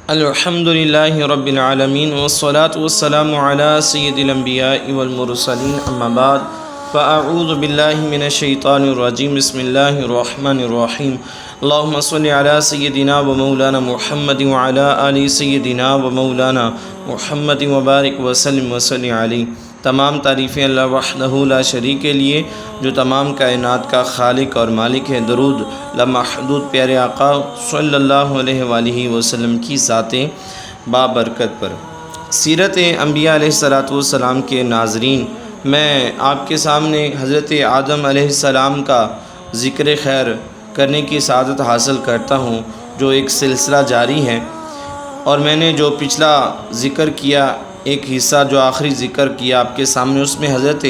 الحمدللہ رب العالمین والصلاة والسلام علی سید الانبیاء والمرسلین اما بعد فاعوذ باللہ من الشیطان الرجیم بسم اللہ الرحمن الرحیم اللہم صلی علی سیدنا و مولانا محمد وعلی آل سیدنا و مولانا محمد وبارک وسلم وصلی علیہ۔ تمام تعریفیں اللہ وحدہ لا شریک کے لیے جو تمام کائنات کا خالق اور مالک ہے۔ درود لامحدود پیارے آقا صلی اللہ علیہ وآلہ وسلم کی ذات بابرکت پر۔ سیرت انبیاء علیہ السلام کے ناظرین، میں آپ کے سامنے حضرت آدم علیہ السلام کا ذکر خیر کرنے کی سعادت حاصل کرتا ہوں، جو ایک سلسلہ جاری ہے، اور میں نے جو پچھلا ذکر کیا، ایک حصہ جو آخری ذکر کیا آپ کے سامنے، اس میں حضرت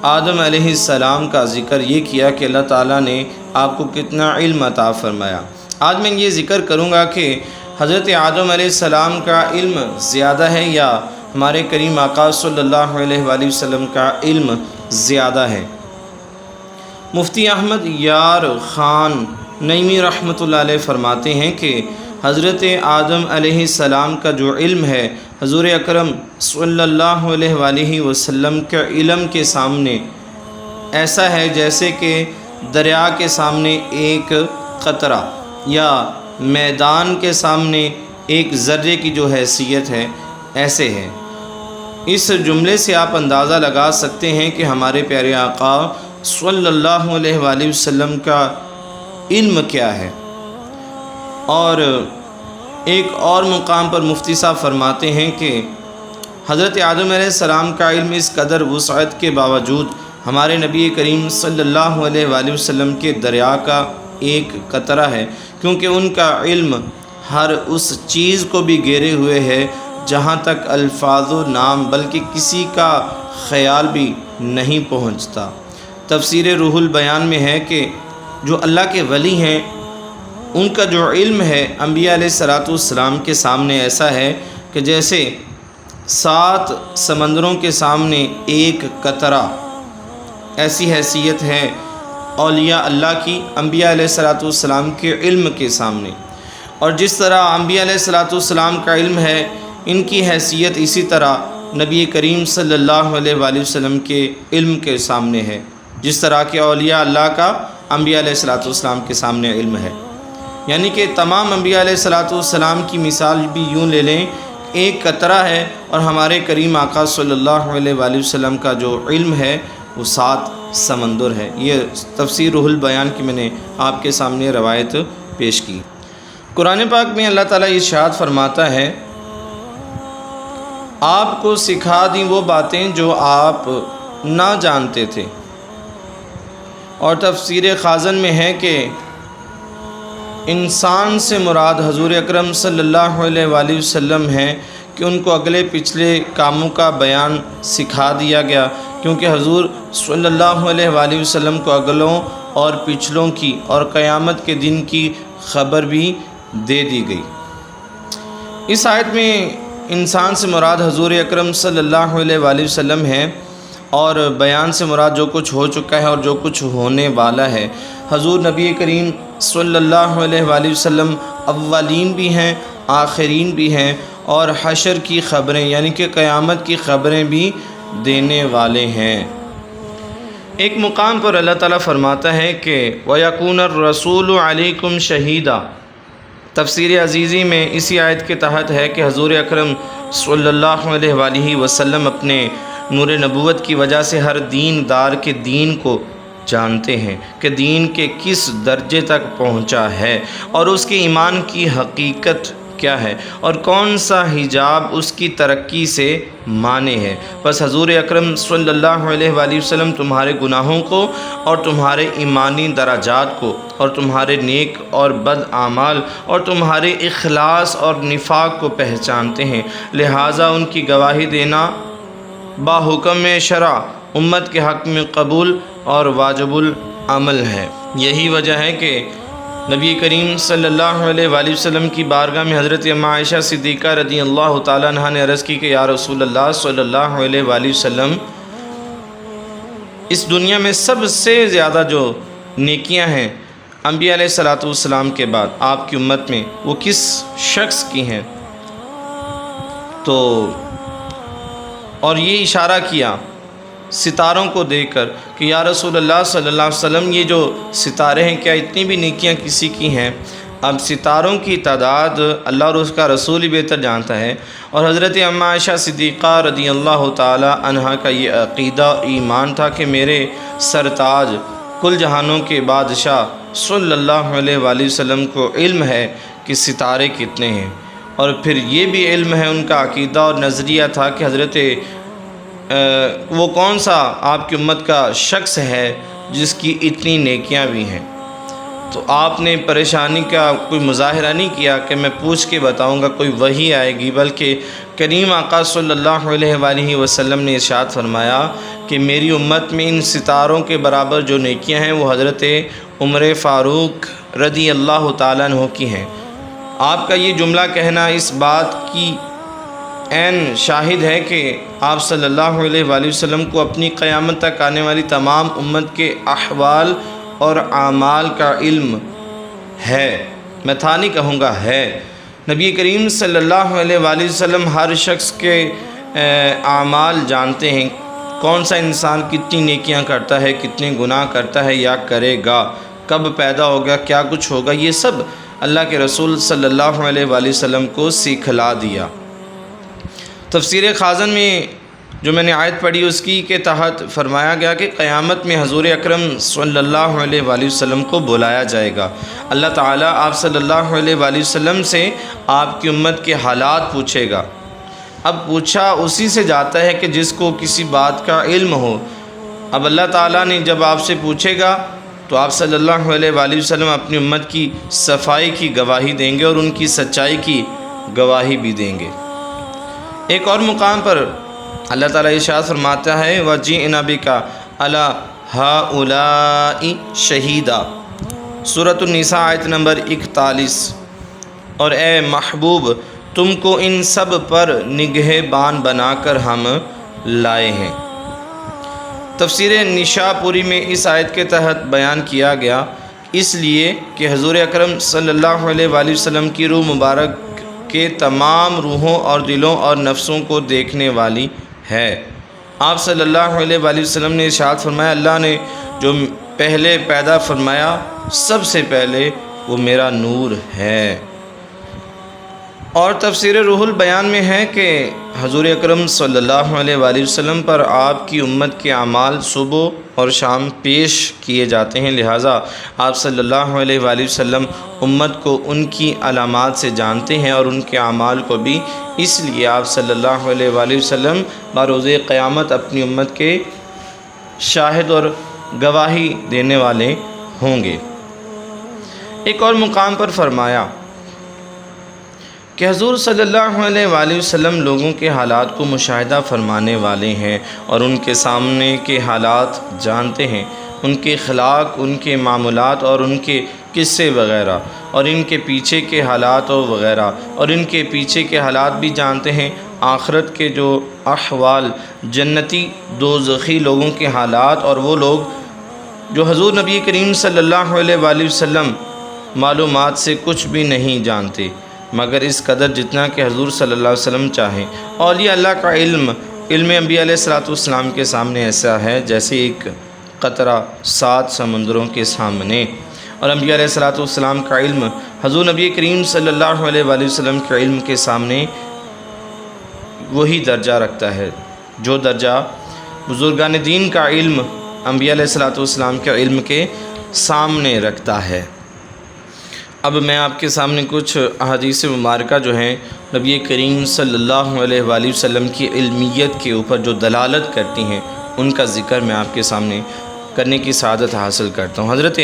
آدم علیہ السلام کا ذکر یہ کیا کہ اللہ تعالیٰ نے آپ کو کتنا علم عطا فرمایا۔ آج میں یہ ذکر کروں گا کہ حضرت آدم علیہ السلام کا علم زیادہ ہے یا ہمارے کریم آقا صلی اللہ علیہ وآلہ وسلم کا علم زیادہ ہے۔ مفتی احمد یار خان نعیمی رحمۃ اللہ علیہ فرماتے ہیں کہ حضرت آدم علیہ السلام کا جو علم ہے، حضور اکرم صلی اللہ علیہ وآلہ وسلم کے علم کے سامنے ایسا ہے جیسے کہ دریا کے سامنے ایک قطرہ یا میدان کے سامنے ایک ذرے کی جو حیثیت ہے، ایسے ہے۔ اس جملے سے آپ اندازہ لگا سکتے ہیں کہ ہمارے پیارے آقا صلی اللہ علیہ وآلہ وسلم کا علم کیا ہے۔ اور ایک اور مقام پر مفتی صاحب فرماتے ہیں کہ حضرت آدم علیہ السلام کا علم اس قدر وسعت کے باوجود ہمارے نبی کریم صلی اللہ علیہ وآلہ وسلم کے دریا کا ایک قطرہ ہے، کیونکہ ان کا علم ہر اس چیز کو بھی گھیرے ہوئے ہے جہاں تک الفاظ و نام بلکہ کسی کا خیال بھی نہیں پہنچتا۔ تفسیر روح البیان میں ہے کہ جو اللہ کے ولی ہیں، ان کا جو علم ہے انبیاء علیہ السلام کے سامنے ایسا ہے کہ جیسے 7 سمندروں کے سامنے ایک قطرہ، ایسی حیثیت ہے اولیاء اللہ کی انبیاء علیہ السلام کے علم کے سامنے۔ اور جس طرح انبیاء علیہ السلام کا علم ہے، ان کی حیثیت اسی طرح نبی کریم صلی اللہ علیہ وآلہ وسلم کے علم کے سامنے ہے، جس طرح کہ اولیاء اللہ کا انبیاء علیہ السلام کے سامنے علم ہے۔ یعنی کہ تمام انبیاء علیہ السلام کی مثال بھی یوں لے لیں، ایک قطرہ ہے، اور ہمارے کریم آقا صلی اللہ علیہ وآلہ وسلم کا جو علم ہے وہ 7 سمندر ہے۔ یہ تفسیر روح البیان کی میں نے آپ کے سامنے روایت پیش کی۔ قرآن پاک میں اللہ تعالیٰ ارشاد فرماتا ہے، آپ کو سکھا دیں وہ باتیں جو آپ نہ جانتے تھے۔ اور تفسیر خازن میں ہے کہ انسان سے مراد حضور اکرم صلی اللہ علیہ وآلہ وسلم ہیں کہ ان کو اگلے پچھلے کاموں کا بیان سکھا دیا گیا، کیونکہ حضور صلی اللہ علیہ وآلہ وسلم کو اگلوں اور پچھلوں کی اور قیامت کے دن کی خبر بھی دے دی گئی۔ اس آیت میں انسان سے مراد حضور اکرم صلی اللہ علیہ وآلہ وسلم ہیں، اور بیان سے مراد جو کچھ ہو چکا ہے اور جو کچھ ہونے والا ہے۔ حضور نبی کریم صلی اللہ علیہ وآلہ وسلم اولین بھی ہیں، آخرین بھی ہیں، اور حشر کی خبریں یعنی کہ قیامت کی خبریں بھی دینے والے ہیں۔ ایک مقام پر اللہ تعالیٰ فرماتا ہے کہ وَيَكُونَ الرَّسُولُ عَلَيْكُمْ شَهِيدًا۔ تفسیر عزیزی میں اسی آیت کے تحت ہے کہ حضور اکرم صلی اللہ علیہ وآلہ وسلم اپنے نور نبوت کی وجہ سے ہر دین دار کے دین کو جانتے ہیں کہ دین کے کس درجے تک پہنچا ہے، اور اس کے ایمان کی حقیقت کیا ہے، اور کون سا حجاب اس کی ترقی سے مانع ہے۔ بس حضور اکرم صلی اللہ علیہ وآلہ وسلم تمہارے گناہوں کو اور تمہارے ایمانی درجات کو اور تمہارے نیک اور بد اعمال اور تمہارے اخلاص اور نفاق کو پہچانتے ہیں، لہٰذا ان کی گواہی دینا با حکم شرع امت کے حق میں قبول اور واجب العمل ہے۔ یہی وجہ ہے کہ نبی کریم صلی اللہ علیہ وآلہ وسلم کی بارگاہ میں حضرت اماں عائشہ صدیقہ رضی اللہ تعالیٰ عنہا نے عرض کی کہ یا رسول اللہ صلی اللہ علیہ وآلہ وسلم، اس دنیا میں سب سے زیادہ جو نیکیاں ہیں انبیاء علیہ السلام کے بعد آپ کی امت میں، وہ کس شخص کی ہیں؟ تو اور یہ اشارہ کیا ستاروں کو دیکھ کر کہ یا رسول اللہ صلی اللہ علیہ وسلم یہ جو ستارے ہیں کیا اتنی بھی نیکیاں کسی کی ہیں؟ اب ستاروں کی تعداد اللہ اور اس کا رسول ہی بہتر جانتا ہے، اور حضرت اماں عائشہ صدیقہ رضی اللہ تعالی عنہا کا یہ عقیدہ ایمان تھا کہ میرے سرتاج کل جہانوں کے بادشاہ صلی اللہ علیہ وآلہ وسلم کو علم ہے کہ ستارے کتنے ہیں، اور پھر یہ بھی علم ہے، ان کا عقیدہ اور نظریہ تھا کہ حضرت وہ کون سا آپ کی امت کا شخص ہے جس کی اتنی نیکیاں بھی ہیں۔ تو آپ نے پریشانی کا کوئی مظاہرہ نہیں کیا کہ میں پوچھ کے بتاؤں گا، کوئی وحی آئے گی، بلکہ کریم آقا صلی اللہ علیہ وآلہ وسلم نے ارشاد فرمایا کہ میری امت میں ان ستاروں کے برابر جو نیکیاں ہیں وہ حضرت عمر فاروق رضی اللہ تعالیٰ عنہ کی ہیں۔ آپ کا یہ جملہ کہنا اس بات کی عین شاہد ہے کہ آپ صلی اللہ علیہ وآلہ وسلم کو اپنی قیامت تک آنے والی تمام امت کے احوال اور اعمال کا علم ہے، میں تھا نہیں کہوں گا ہے۔ نبی کریم صلی اللہ علیہ وآلہ وسلم ہر شخص کے اعمال جانتے ہیں، کون سا انسان کتنی نیکیاں کرتا ہے، کتنے گناہ کرتا ہے یا کرے گا، کب پیدا ہوگا، کیا کچھ ہوگا، یہ سب اللہ کے رسول صلی اللہ علیہ وآلہ وسلم کو سکھلا دیا۔ تفسیر خازن میں جو میں نے آیت پڑھی اس کی کے تحت فرمایا گیا کہ قیامت میں حضور اکرم صلی اللہ علیہ وآلہ وسلم کو بلایا جائے گا، اللہ تعالیٰ آپ صلی اللہ علیہ وآلہ وسلم سے آپ کی امت کے حالات پوچھے گا۔ اب پوچھا اسی سے جاتا ہے کہ جس کو کسی بات کا علم ہو۔ اب اللہ تعالیٰ نے جب آپ سے پوچھے گا تو آپ صلی اللہ علیہ وآلہ وسلم اپنی امت کی صفائی کی گواہی دیں گے اور ان کی سچائی کی گواہی بھی دیں گے۔ ایک اور مقام پر اللہ تعالیٰ ارشاد فرماتا ہے وَجِئْنَا بِكَ عَلَىٰ هَٰؤُلَاءِ شَهِيدًا، سورۃ النساء آیت نمبر 41، اور اے محبوب تم کو ان سب پر نگہبان بنا کر ہم لائے ہیں۔ تفسیر نشاپوری میں اس آیت کے تحت بیان کیا گیا اس لیے کہ حضور اکرم صلی اللہ علیہ وآلہ وسلم کی روح مبارک کے تمام روحوں اور دلوں اور نفسوں کو دیکھنے والی ہے۔ آپ صلی اللہ علیہ وآلہ وسلم نے ارشاد فرمایا اللہ نے جو پہلے پیدا فرمایا سب سے پہلے وہ میرا نور ہے۔ اور تفسیر روح البیان میں ہے کہ حضور اکرم صلی اللہ علیہ وآلہ وسلم پر آپ کی امت کے اعمال صبح اور شام پیش کیے جاتے ہیں، لہٰذا آپ صلی اللہ علیہ وآلہ وسلم امت کو ان کی علامات سے جانتے ہیں اور ان کے اعمال کو بھی، اس لیے آپ صلی اللہ علیہ وآلہ وسلم بروز قیامت اپنی امت کے شاہد اور گواہی دینے والے ہوں گے۔ ایک اور مقام پر فرمایا کہ حضور صلی اللہ علیہ وآلہ وسلم لوگوں کے حالات کو مشاہدہ فرمانے والے ہیں اور ان کے سامنے کے حالات جانتے ہیں، ان کے اخلاق، ان کے معاملات اور ان کے قصے وغیرہ، اور ان کے پیچھے کے حالات وغیرہ، اور ان کے پیچھے کے حالات بھی جانتے ہیں، آخرت کے جو احوال، جنتی دوزخی لوگوں کے حالات، اور وہ لوگ جو حضور نبی کریم صلی اللہ علیہ وآلہ وسلم معلومات سے کچھ بھی نہیں جانتے مگر اس قدر جتنا کہ حضور صلی اللہ علیہ وسلم چاہیں۔ اولیاء اللہ کا علم انبیاء علیہ السلام کے سامنے ایسا ہے جیسے ایک قطرہ 7 سمندروں کے سامنے، اور انبیاء علیہ السلام کا علم حضور نبی کریم صلی اللہ علیہ وآلہ وسلم کے علم کے سامنے وہی درجہ رکھتا ہے جو درجہ بزرگان دین کا علم انبیاء علیہ السلام کے علم کے سامنے رکھتا ہے۔ اب میں آپ کے سامنے کچھ احادیث مبارکہ جو ہیں نبی کریم صلی اللہ علیہ وآلہ وسلم کی علمیت کے اوپر جو دلالت کرتی ہیں ان کا ذکر میں آپ کے سامنے کرنے کی سعادت حاصل کرتا ہوں۔ حضرت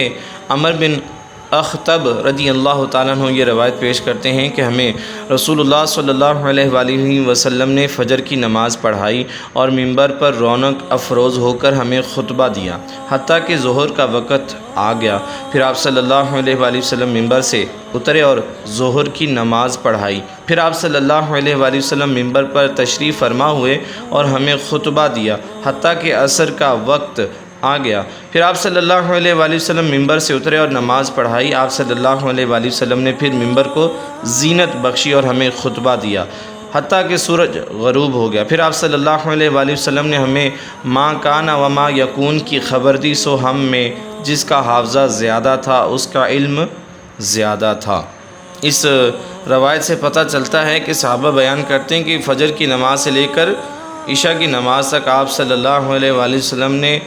عمر بن اخطب رضی اللہ تعالیٰ عنہ یہ روایت پیش کرتے ہیں کہ ہمیں رسول اللہ صلی اللہ علیہ وآلہ وسلم نے فجر کی نماز پڑھائی اور منبر پر رونق افروز ہو کر ہمیں خطبہ دیا حتیٰ کہ ظہر کا وقت آ گیا۔ پھر آپ صلی اللہ علیہ وآلہ وسلم منبر سے اترے اور ظہر کی نماز پڑھائی۔ پھر آپ صلی اللہ علیہ وآلہ وسلم منبر پر تشریف فرما ہوئے اور ہمیں خطبہ دیا حتیٰ کہ عصر کا وقت آ گیا۔ پھر آپ صلی اللہ علیہ وآلہ وسلم منبر سے اترے اور نماز پڑھائی۔ آپ صلی اللہ علیہ وآلہ وسلم نے پھر منبر کو زینت بخشی اور ہمیں خطبہ دیا۔ حتیٰ کہ سورج غروب ہو گیا۔ پھر آپ صلی اللہ علیہ وآلہ وسلم نے ہمیں ما کان و ما یکون کی خبر دی، سو ہم میں جس کا حافظہ زیادہ تھا اس کا علم زیادہ تھا۔ اس روایت سے پتہ چلتا ہے کہ صحابہ بیان کرتے ہیں کہ فجر کی نماز سے لے کر عشاء کی نماز تک آپ صلی اللہ علیہ وآلہ وسلم نے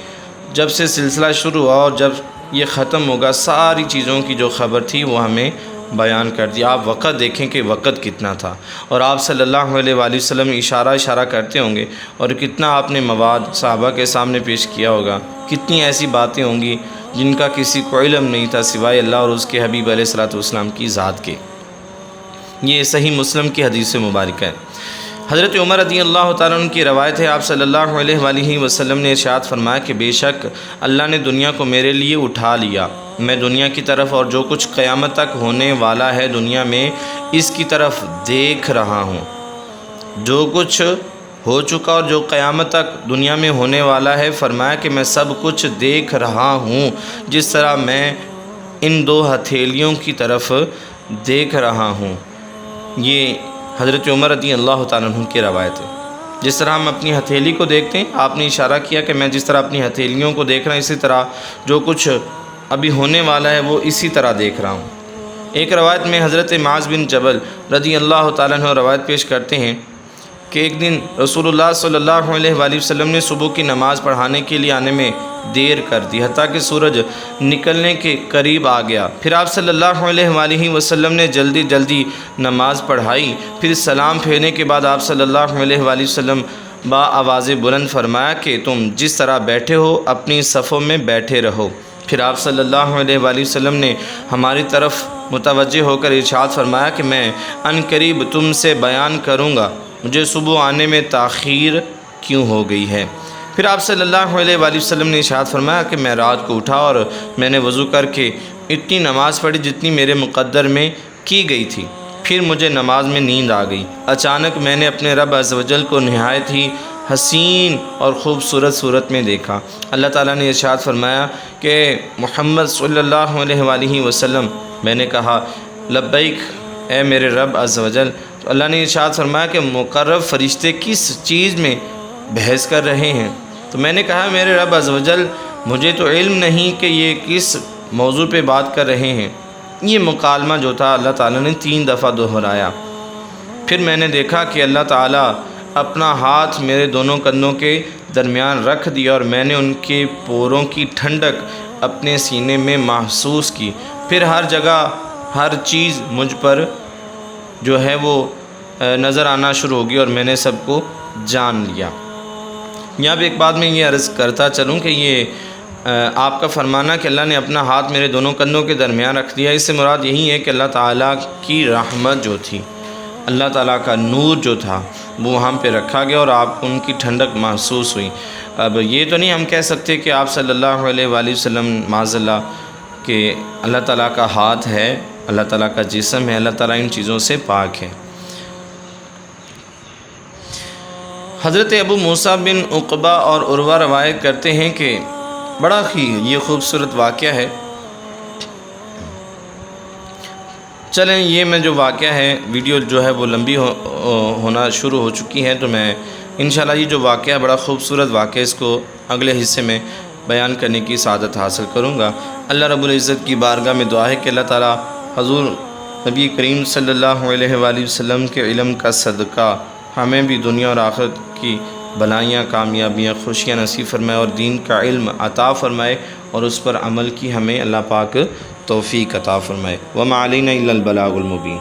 جب سے سلسلہ شروع ہوا اور جب یہ ختم ہوگا ساری چیزوں کی جو خبر تھی وہ ہمیں بیان کر دی۔ آپ وقت دیکھیں کہ وقت کتنا تھا، اور آپ صلی اللہ علیہ وآلہ وسلم اشارہ کرتے ہوں گے، اور کتنا آپ نے مواد صحابہ کے سامنے پیش کیا ہوگا، کتنی ایسی باتیں ہوں گی جن کا کسی کو علم نہیں تھا سوائے اللہ اور اس کے حبیب علیہ الصلوۃ والسلام کی ذات کے۔ یہ صحیح مسلم کی حدیث مبارکہ ہے۔ حضرت عمر رضی اللہ تعالیٰ عنہ کی روایت ہے، آپ صلی اللہ علیہ وآلہ وسلم نے ارشاد فرمایا کہ بے شک اللہ نے دنیا کو میرے لیے اٹھا لیا، میں دنیا کی طرف اور جو کچھ قیامت تک ہونے والا ہے دنیا میں اس کی طرف دیکھ رہا ہوں۔ جو کچھ ہو چکا اور جو قیامت تک دنیا میں ہونے والا ہے، فرمایا کہ میں سب کچھ دیکھ رہا ہوں جس طرح میں ان دو ہتھیلیوں کی طرف دیکھ رہا ہوں۔ یہ حضرت عمر رضی اللہ تعالیٰ عنہ کی روایت ہے۔ جس طرح ہم اپنی ہتھیلی کو دیکھتے ہیں، آپ نے اشارہ کیا کہ میں جس طرح اپنی ہتھیلیوں کو دیکھ رہا ہوں، اسی طرح جو کچھ ابھی ہونے والا ہے وہ اسی طرح دیکھ رہا ہوں۔ ایک روایت میں حضرت معاذ بن جبل رضی اللہ تعالیٰ عنہ روایت پیش کرتے ہیں کہ ایک دن رسول اللہ صلی اللہ علیہ وآلہ وسلم نے صبح کی نماز پڑھانے کے لیے آنے میں دیر کر دی، حتیٰ کہ سورج نکلنے کے قریب آ گیا۔ پھر آپ صلی اللہ علیہ وآلہ وسلم نے جلدی نماز پڑھائی، پھر سلام پھیرنے کے بعد آپ صلی اللہ علیہ وآلہ وسلم با آواز بلند فرمایا کہ تم جس طرح بیٹھے ہو اپنی صفوں میں بیٹھے رہو۔ پھر آپ صلی اللہ علیہ وآلہ وسلم نے ہماری طرف متوجہ ہو کر ارشاد فرمایا کہ میں عن قریب تم سے بیان کروں گا مجھے صبح آنے میں تاخیر کیوں ہو گئی ہے۔ پھر آپ صلی اللہ علیہ وآلہ وسلم نے ارشاد فرمایا کہ میں رات کو اٹھا اور میں نے وضو کر کے اتنی نماز پڑھی جتنی میرے مقدر میں کی گئی تھی، پھر مجھے نماز میں نیند آ گئی۔ اچانک میں نے اپنے رب عز و جل کو نہایت ہی حسین اور خوبصورت صورت میں دیکھا۔ اللہ تعالیٰ نے ارشاد فرمایا کہ محمد صلی اللہ علیہ وآلہ وسلم، میں نے کہا لبیک اے میرے رب عز و جل۔ تو اللہ نے ارشاد فرمایا کہ مقرب فرشتے کس چیز میں بحث کر رہے ہیں؟ تو میں نے کہا میرے رب عز و جل مجھے تو علم نہیں کہ یہ کس موضوع پہ بات کر رہے ہیں۔ یہ مکالمہ جو تھا اللہ تعالیٰ نے 3 دفعہ دہرایا۔ پھر میں نے دیکھا کہ اللہ تعالیٰ اپنا ہاتھ میرے دونوں کندھوں کے درمیان رکھ دیا اور میں نے ان کے پوروں کی ٹھنڈک اپنے سینے میں محسوس کی۔ پھر ہر جگہ ہر چیز مجھ پر جو ہے وہ نظر آنا شروع ہوگی اور میں نے سب کو جان لیا۔ یہاں بھی ایک بات میں یہ عرض کرتا چلوں کہ یہ آپ کا فرمانا کہ اللہ نے اپنا ہاتھ میرے دونوں کندھوں کے درمیان رکھ دیا، اس سے مراد یہی ہے کہ اللہ تعالیٰ کی رحمت جو تھی، اللہ تعالیٰ کا نور جو تھا وہ ہم پہ رکھا گیا اور آپ کو ان کی ٹھنڈک محسوس ہوئی۔ اب یہ تو نہیں ہم کہہ سکتے کہ آپ صلی اللہ علیہ وآلہ وسلم معاذ اللہ کہ اللہ تعالیٰ کا ہاتھ ہے، اللہ تعالیٰ کا جسم ہے، اللہ تعالیٰ ان چیزوں سے پاک ہے۔ حضرت ابو موسیٰ بن عقبہ اور عروہ روایت کرتے ہیں کہ بڑا ہی یہ خوبصورت واقعہ ہے۔ چلیں یہ میں جو واقعہ ہے، ویڈیو جو ہے وہ لمبی ہونا شروع ہو چکی ہے، تو میں انشاءاللہ یہ جو واقعہ ہے بڑا خوبصورت واقعہ، اس کو اگلے حصے میں بیان کرنے کی سعادت حاصل کروں گا۔ اللہ رب العزت کی بارگاہ میں دعا ہے کہ اللہ تعالیٰ حضور نبی کریم صلی اللہ علیہ وآلہ وسلم کے علم کا صدقہ ہمیں بھی دنیا اور آخرت کی بلائیاں، کامیابیاں، خوشیاں نصیب فرمائے اور دین کا علم عطا فرمائے اور اس پر عمل کی ہمیں اللہ پاک توفیق عطا فرمائے۔ وما علینا الا البلاغ المبین۔